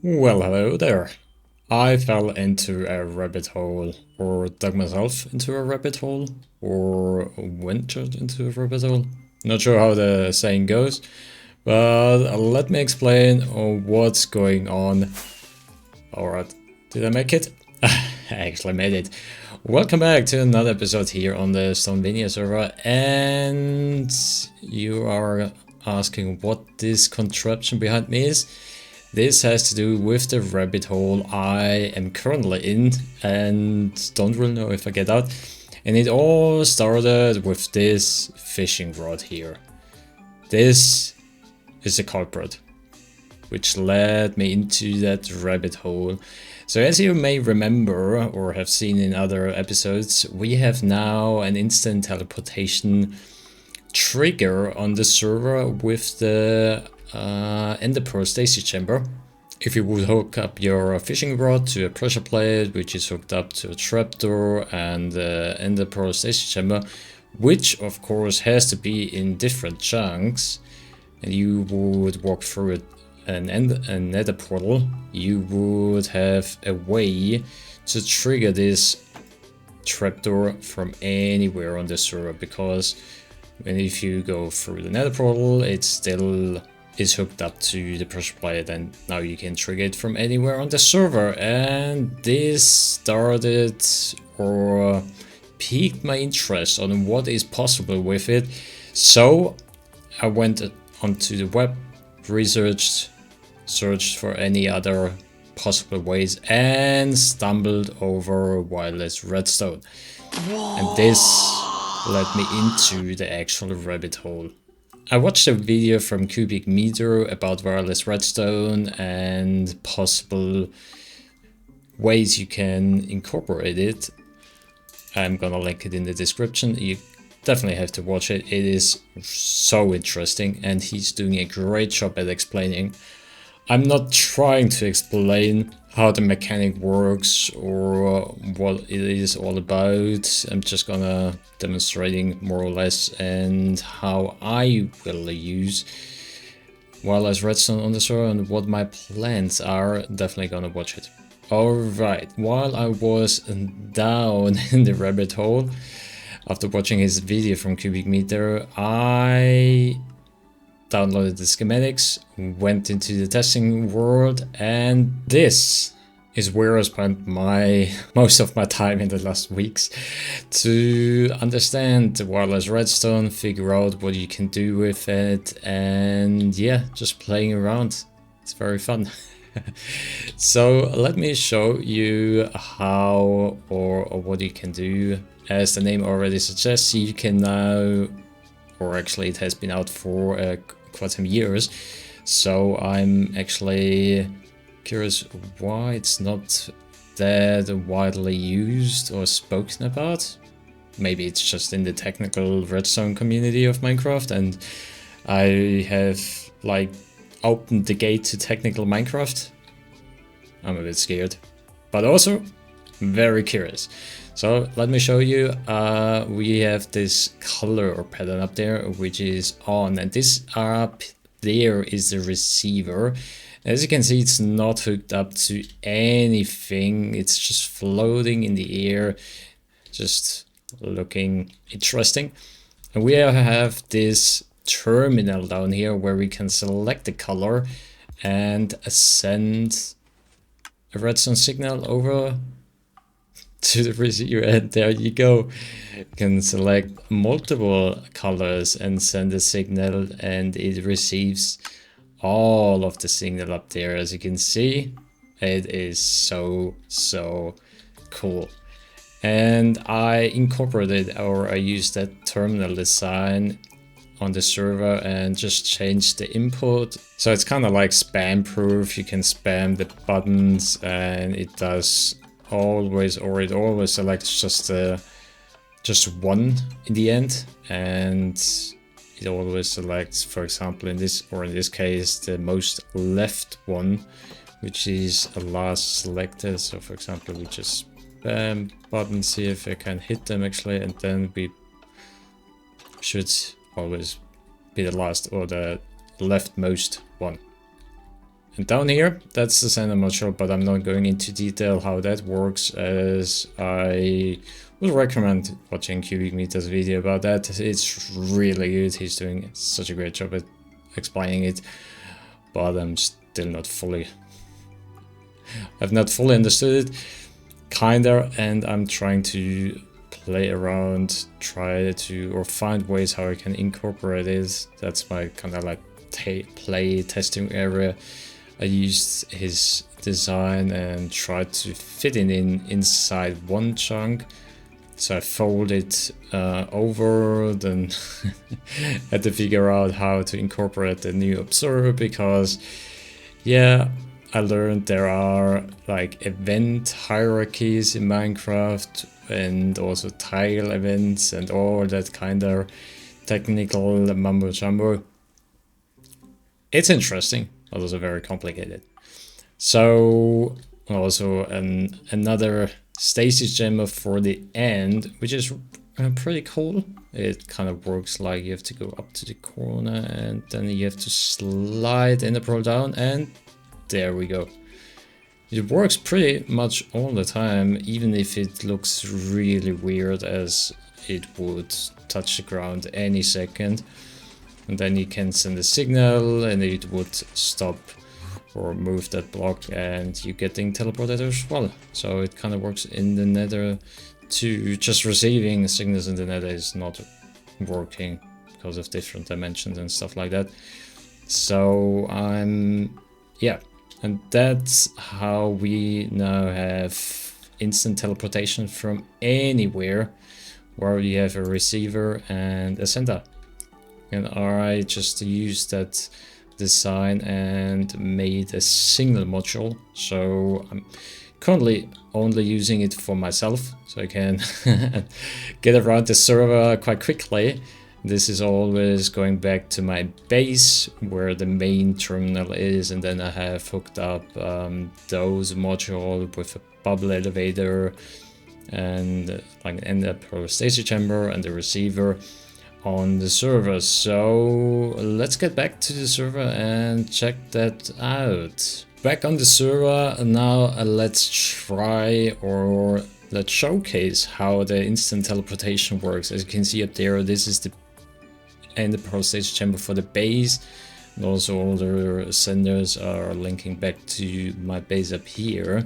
Well, hello there. I fell into a rabbit hole, or dug myself into a rabbit hole, or ventured into a rabbit hole. Not sure how the saying goes, but let me explain what's going on. Alright, did I make it? I actually made it. Welcome back to another episode here on the Stonevania server, and you are asking what this contraption behind me is. This has to do with the rabbit hole I am currently in and don't really know if I get out. And it all started with this fishing rod here. This is a culprit, which led me into that rabbit hole. So as you may remember or have seen in other episodes, we have now an instant teleportation trigger on the server with the Ender Stasis chamber. If you would hook up your fishing rod to a pressure plate, which is hooked up to a trapdoor and Ender Stasis chamber, which of course has to be in different chunks, and you would walk through it a nether portal, you would have a way to trigger this trapdoor from anywhere on the server, because if you go through the nether portal, it still is hooked up to the pressure plate, and now you can trigger it from anywhere on the server. And this started or piqued my interest on what is possible with it. So I went onto the web, searched for any other possible ways, and stumbled over wireless redstone. And this led me into the actual rabbit hole. I watched a video from Cubic Meter about wireless redstone and possible ways you can incorporate it. I'm gonna link it in the description. You definitely have to watch it. It is so interesting, and he's doing a great job at explaining. I'm not trying to explain how the mechanic works or what it is all about. I'm just gonna demonstrating more or less and how I will use wireless redstone on the server and what my plans are. Definitely gonna watch it. Alright, while I was down in the rabbit hole after watching his video from Cubic Meter, I downloaded the schematics, went into the testing world, and this is where I spent most of my time in the last weeks to understand the wireless redstone, figure out what you can do with it, and yeah, just playing around. It's very fun. So let me show you how or what you can do. As the name already suggests, you can now, or actually it has been out for quite some years, so I'm actually curious why it's not that widely used or spoken about. Maybe it's just in the technical redstone community of Minecraft, and I have like opened the gate to technical Minecraft. I'm a bit scared, but also very curious. So let me show you. We have this color or pattern up there, which is on, and this up there is the receiver. As you can see, it's not hooked up to anything. It's just floating in the air, just looking interesting. And we have this terminal down here where we can select the color and send a redstone signal over to the receiver, and there you go. You can select multiple colors and send a signal, and it receives all of the signal up there. As you can see, it is so cool. And I incorporated, or I used that terminal design on the server and just changed the input, so it's kind of like spam proof. You can spam the buttons and it does always, or it always selects just one in the end, and it always selects, for example, in this case, the most left one, which is a last selected. So for example, we just spam buttons, see if I can hit them actually, and then we should always be the last or the leftmost one. And down here, that's the sender module, but I'm not going into detail how that works, as I would recommend watching Cubic Meter's video about that. It's really good. He's doing such a great job at explaining it, but I'm still not fully... I've not fully understood it, kinda, and I'm trying to play around, try to, or find ways how I can incorporate it. That's my kind of like play testing area. I used his design and tried to fit it inside one chunk. So I fold it over, then had to figure out how to incorporate the new observer, because yeah, I learned there are like event hierarchies in Minecraft and also tile events and all that kind of technical mumbo jumbo. It's interesting, but also very complicated. So also another Stasis gem for the end, which is pretty cool. It kind of works like you have to go up to the corner and then you have to slide in the pearl down, and there we go. It works pretty much all the time, even if it looks really weird, as it would touch the ground any second. And then you can send a signal and it would stop or move that block, and you're getting teleported as well. So it kind of works in the Nether too. Just receiving signals in the Nether is not working because of different dimensions and stuff like that. So yeah, and that's how we now have instant teleportation from anywhere where we have a receiver and a sender. And I just used that design and made a single module. So I'm currently only using it for myself, so I can get around the server quite quickly. This is always going back to my base where the main terminal is, and then I have hooked up those modules with a bubble elevator and like an ender pearl Stasis chamber and the receiver on the server. So let's get back to the server and check that out. Back on the server now, let's try, or let's showcase how the instant teleportation works. As you can see up there, this is the ender pearl Stasis chamber for the base, and also all the senders are linking back to my base up here.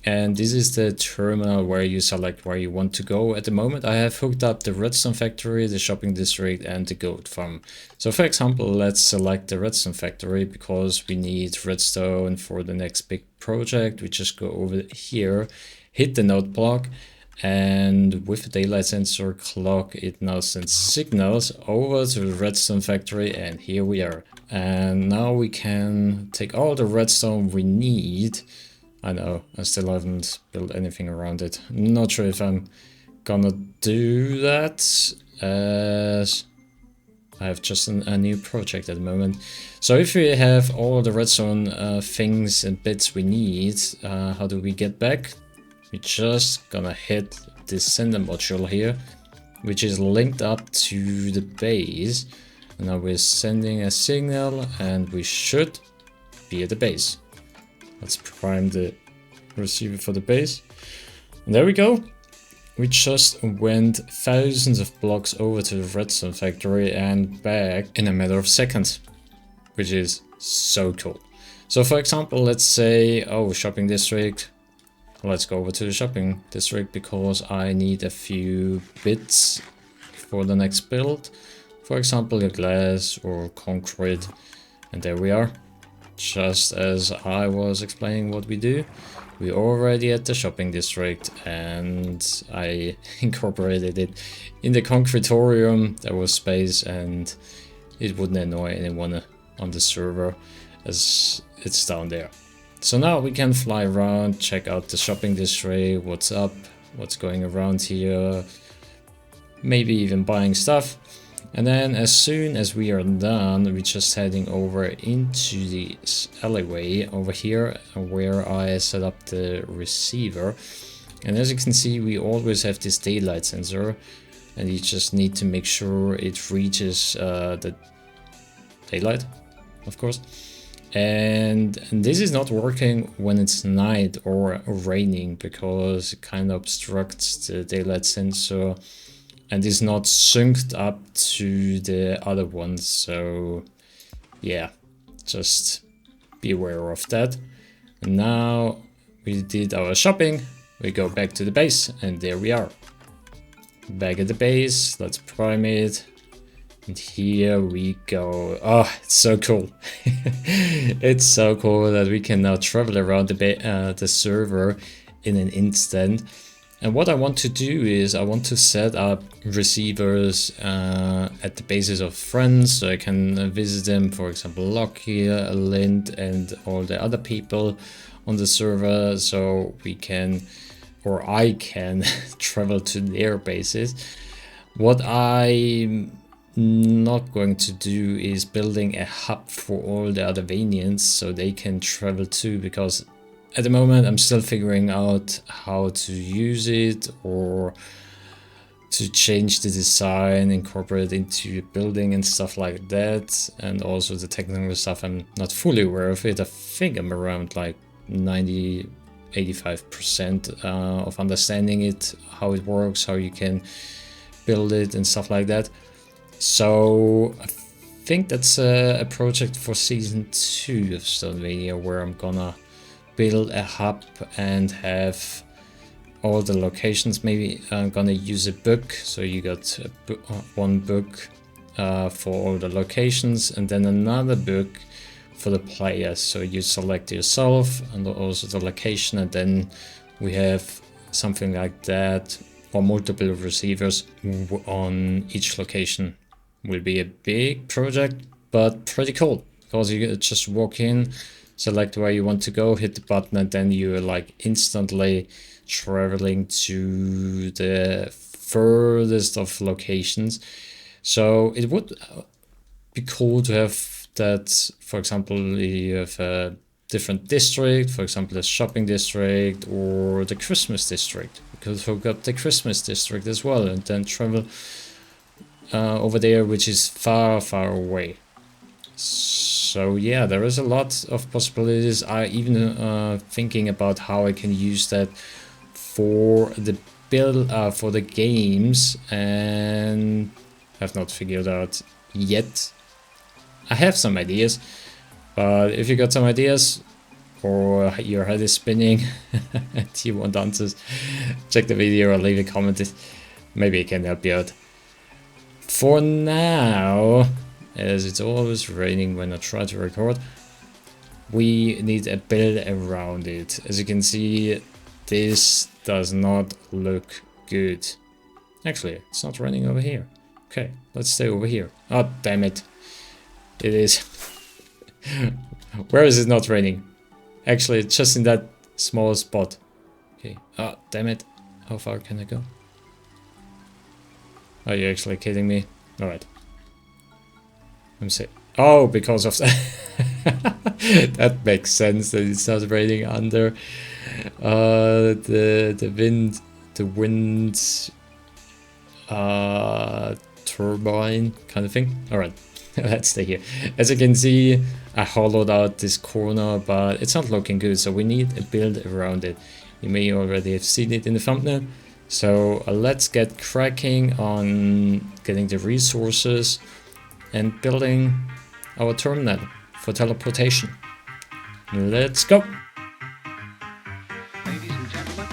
And this is the terminal where you select where you want to go. At the moment I have hooked up the Redstone factory, the shopping district and the goat farm. So for example, let's select the Redstone factory because we need redstone for the next big project. We just go over here, hit the node block, and with the daylight sensor clock, it now sends signals over to the redstone factory, and here we are. And now we can take all the redstone we need. I know, I still haven't built anything around it. Not sure if I'm gonna do that, as I have just a new project at the moment. So if we have all the redstone things and bits we need, how do we get back? We're just gonna hit this sender module here, which is linked up to the base. And now we're sending a signal and we should be at the base. Let's prime the receiver for the base. And there we go. We just went thousands of blocks over to the redstone factory and back in a matter of seconds, which is so cool. So for example, let's say, oh, shopping district. Let's go over to the shopping district because I need a few bits for the next build. For example, a glass or concrete. And there we are. Just as I was explaining what we do, we're already at the shopping district, and I incorporated it in the concretorium. There was space and it wouldn't annoy anyone on the server as it's down there. So now we can fly around, check out the shopping district, what's up, what's going around here, maybe even buying stuff. And then as soon as we are done, we're just heading over into the alleyway over here where I set up the receiver. And as you can see, we always have this daylight sensor, and you just need to make sure it reaches the daylight, of course. And this is not working when it's night or raining, because it kind of obstructs the daylight sensor and is not synced up to the other ones. So yeah, just be aware of that. And now we did our shopping, we go back to the base, and there we are. Back at the base, let's prime it. And here we go. Oh, it's so cool. It's so cool that we can now travel around the server in an instant. And what I want to do is I want to set up receivers at the bases of friends, so I can visit them, for example, Locky, Lind, and all the other people on the server, so we can, or I can, travel to their bases. What I'm not going to do is building a hub for all the other Vanians so they can travel too, because at the moment I'm still figuring out how to use it or to change the design, incorporate it into a building and stuff like that. And also the technical stuff, I'm not fully aware of it. I think I'm around like 85% of understanding it, how it works, how you can build it and stuff like that. So I think that's a project for season 2 of Stonevania, where I'm gonna build a hub and have all the locations. Maybe I'm gonna use a book, so you got one book for all the locations, and then another book for the players. So you select yourself and also the location, and then we have something like that, or multiple receivers on each location. Will be a big project, but pretty cool, because you just walk in, select where you want to go, hit the button, and then you're like instantly traveling to the furthest of locations. So it would be cool to have that. For example, you have a different district, for example the shopping district or the Christmas district. We could hook up the Christmas district as well, and then travel over there, which is far away. So yeah, there is a lot of possibilities. I even thinking about how I can use that for the build for the games, and have not figured out yet. I have some ideas, but if you got some ideas or your head is spinning and you want answers, check the video or leave a comment. Maybe I can help you out. For now, as it's always raining when I try to record, we need a build around it. As you can see, this does not look good. Actually, it's not raining over here. Okay, let's stay over here. Oh, damn it. It is. Where is it not raining? Actually, it's just in that small spot. Okay. Oh, damn it. How far can I go? Are you actually kidding me? Alright. Let me see. Oh, because of that. That makes sense that it's not raining under the wind turbine kind of thing. Alright. Let's stay here. As you can see, I hollowed out this corner, but it's not looking good, so we need a build around it. You may already have seen it in the thumbnail. So let's get cracking on getting the resources and building our terminal for teleportation. Let's go! Ladies and gentlemen.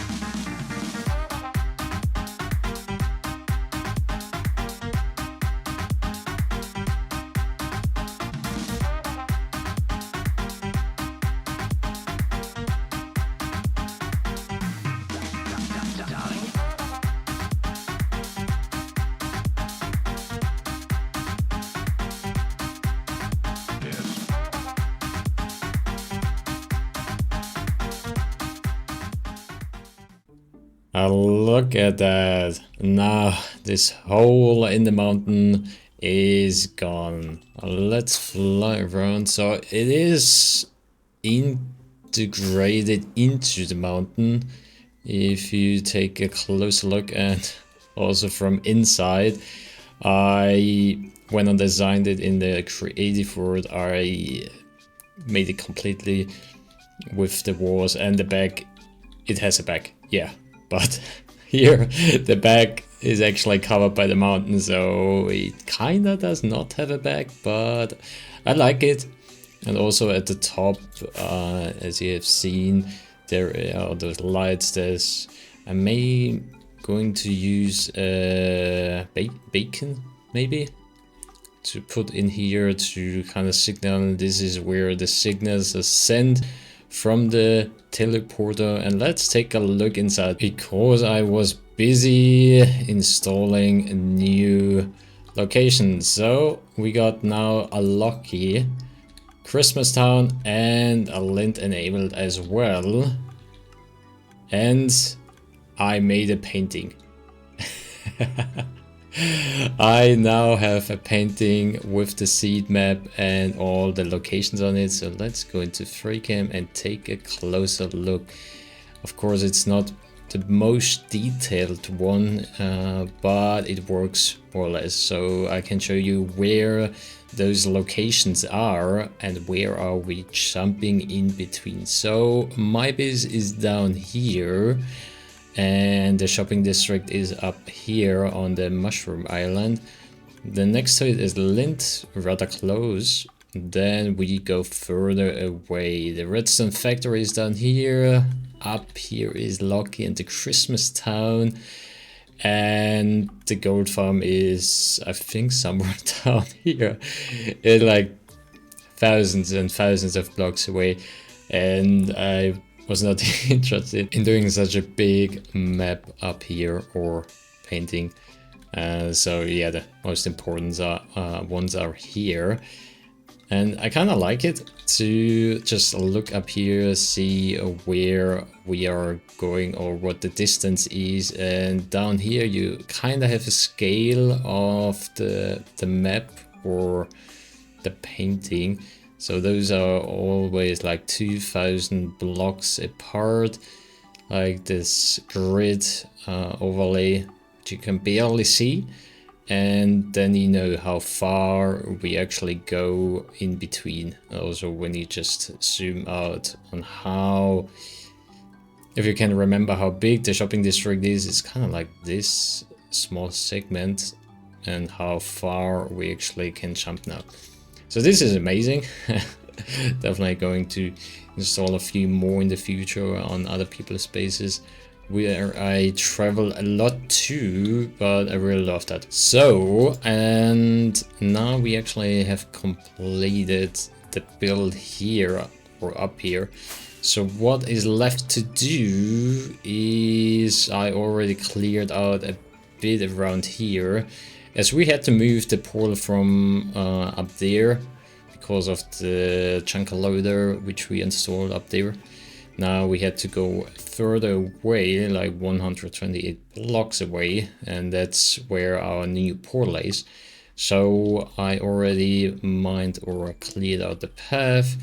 Look at that. Now this hole in the mountain is gone. Let's fly around. So it is integrated into the mountain. If you take a closer look, and also from inside, when I designed it in the creative world, I made it completely with the walls and the back. It has a back, yeah, but here the back is actually covered by the mountain, so it kinda does not have a back, but I like it. And also at the top, as you have seen, there are those lights. I may going to use bacon maybe to put in here to kind of signal this is where the signals are sent from the teleporter. And let's take a look inside, because I was busy installing a new location. So we got now a lucky Christmas town and a lint enabled as well. And I made a painting. I now have a painting with the seed map and all the locations on it. So let's go into FreeCam and take a closer look. Of course, it's not the most detailed one, but it works more or less. So I can show you where those locations are and where are we jumping in between. So my base is down here and the shopping district is up here on the mushroom island. The next to it is Lint, rather close. Then we go further away. The redstone factory is down here. Up here is Lucky and the Christmas town. And the gold farm is, I think, somewhere down here. It's like thousands and thousands of blocks away. And I was not interested in doing such a big map up here or painting. So yeah, the most important ones are here. And I kind of like it to just look up here, see where we are going or what the distance is. And down here you kind of have a scale of the map or the painting. So those are always like 2000 blocks apart, like this grid overlay, which you can barely see. And then you know how far we actually go in between. Also, when you just zoom out on how, if you can remember how big the shopping district is, it's kind of like this small segment, and how far we actually can jump now. So this is amazing. Definitely going to install a few more in the future on other people's bases, where I travel a lot too, but I really love that. So, and now we actually have completed the build here or up here. So what is left to do is I already cleared out a bit around here, as we had to move the portal from up there because of the chunker loader which we installed up there. Now we had to go further away, like 128 blocks away, and that's where our new portal is. So I already mined or cleared out the path,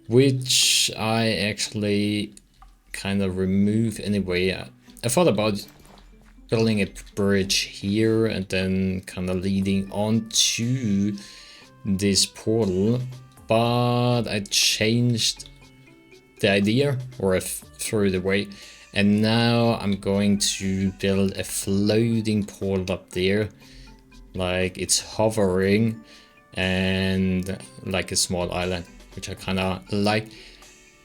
which I actually kind of remove anyway. I thought about building a bridge here and then kind of leading on to this portal, but I changed the idea, or I threw it away, and now I'm going to build a floating portal up there, like it's hovering and like a small island, which I kind of like.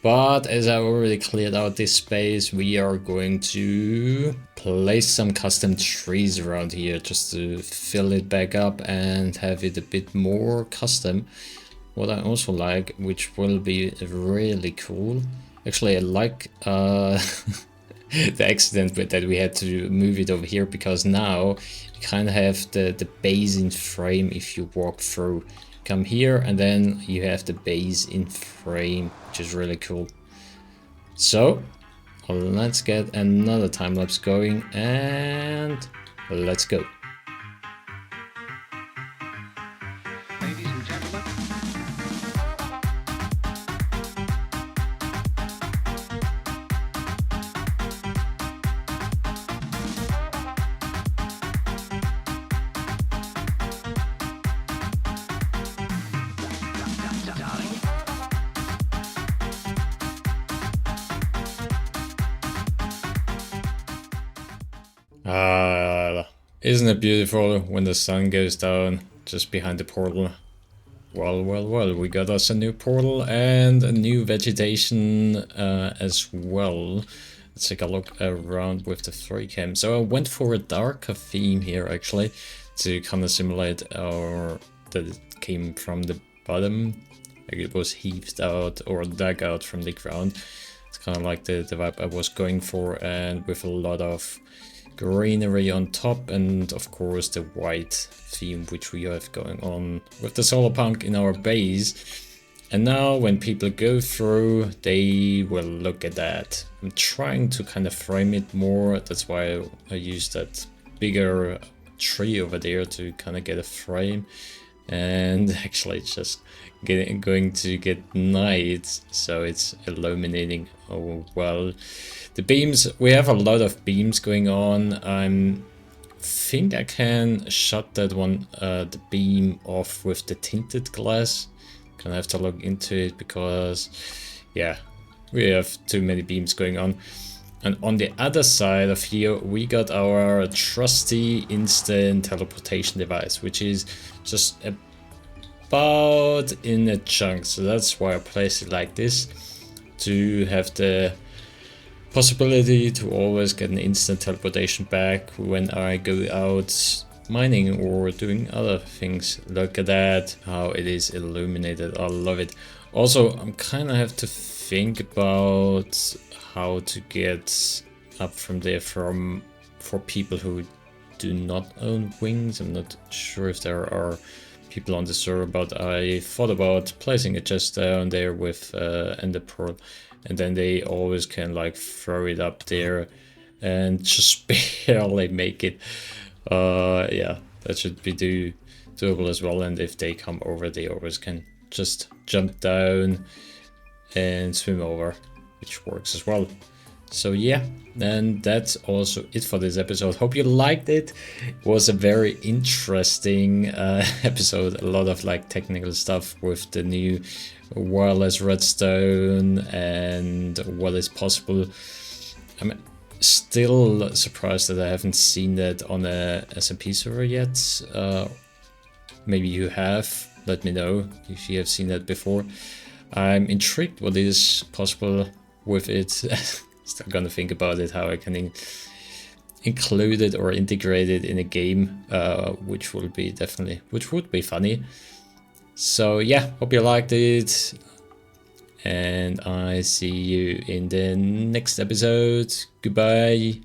But as I already cleared out this space, we are going to place some custom trees around here just to fill it back up and have it a bit more custom. What I also like, which will be really cool, actually I like the accident that we had to move it over here, because now you kind of have the base in frame. If you walk through, come here and then you have the base in frame, which is really cool. So let's get another time lapse going and let's go. Ladies and gentlemen. Isn't it beautiful when the sun goes down just behind the portal? Well, well, well, we got us a new portal and a new vegetation as well. Let's take a look around with the 3 cam. So I went for a darker theme here actually to kind of simulate that it came from the bottom. Like it was heaved out or dug out from the ground. It's kind of like the vibe I was going for, and with a lot of greenery on top, and of course the white theme which we have going on with the solar punk in our base. And now when people go through, they will look at that. I'm trying to kind of frame it more. That's why I use that bigger tree over there to kind of get a frame. And actually it's just going to get night, so it's illuminating well. The beams, we have a lot of beams going on. I think I can shut that one, the beam off with the tinted glass. Gonna have to look into it because, yeah, we have too many beams going on. And on the other side of here, we got our trusty instant teleportation device, which is just about in a chunk. So that's why I place it like this, to have the possibility to always get an instant teleportation back when I go out mining or doing other things. Look at that, how it is illuminated. I love it. Also, I'm kind of have to think about how to get up from there for people who do not own wings. I'm not sure if there are people on the server, but I thought about placing a chest down there with ender pearl, and then they always can like throw it up there and just barely make it. Yeah, that should be doable as well. And if they come over, they always can just jump down and swim over, which works as well. So yeah, and that's also it for this episode. Hope you liked it. It was a very interesting episode. A lot of like technical stuff with the new wireless redstone and what is possible. I'm still surprised that I haven't seen that on a SMP server yet. Maybe you have. Let me know if you have seen that before. I'm intrigued what is possible with it. Still gonna think about it, how I can include it or integrate it in a game, which would be funny. So yeah, hope you liked it, and I see you in the next episode. Goodbye.